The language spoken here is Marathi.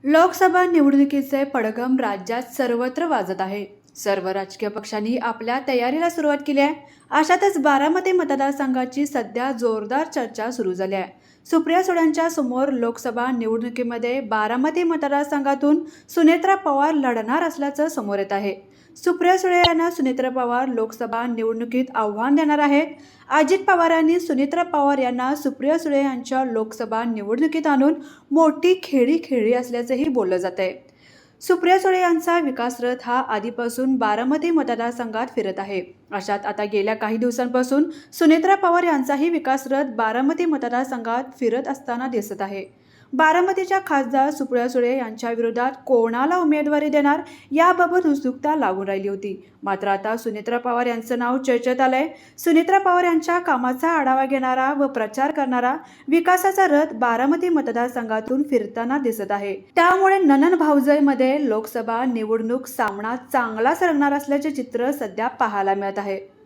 लोकसभा निवडणुकीचे पडघम राज्यात सर्वत्र वाजत आहे. सर्व राजकीय पक्षांनी आपल्या तयारीला सुरुवात केली आहे. अशातच बारामती मतदारसंघाची सध्या जोरदार चर्चा सुरू झाली आहे. सुप्रिया सुळेंच्या समोर लोकसभा निवडणुकीमध्ये बारामती मतदारसंघातून सुनेत्रा पवार लढणार असल्याचं समोर येत आहे. सुप्रिया सुळे यांना सुनेत्रा पवार लोकसभा निवडणुकीत आव्हान देणार आहेत. अजित पवारांनी सुनेत्रा पवार यांना सुप्रिया सुळे यांच्या लोकसभा निवडणुकीत आणून मोठी खेळी खेळली असल्याचंही बोललं जात आहे. सुप्रिया सुळे यांचा विकास रथ हा आधीपासून बारामती मतदारसंघात फिरत आहे. अशात आता गेल्या काही दिवसांपासून सुनेत्रा पवार यांचाही विकास रथ बारामती मतदारसंघात फिरत असताना दिसत आहे. बारामतीच्या खासदार सुप्रिया सुळे यांच्या विरोधात कोणाला उमेदवारी देणार याबाबत उत्सुकता लागून राहिली होती. मात्र आता सुनेत्रा पवार यांचं नाव चर्चेत आलंय. सुनेत्रा पवार यांच्या कामाचा आढावा घेणारा व प्रचार करणारा विकासाचा रथ बारामती मतदारसंघातून फिरताना दिसत आहे. त्यामुळे नणन भाऊजाईमध्ये लोकसभा निवडणूक सामना चांगलाच रंगणार असल्याचे चित्र सध्या पाहायला मिळत आहे.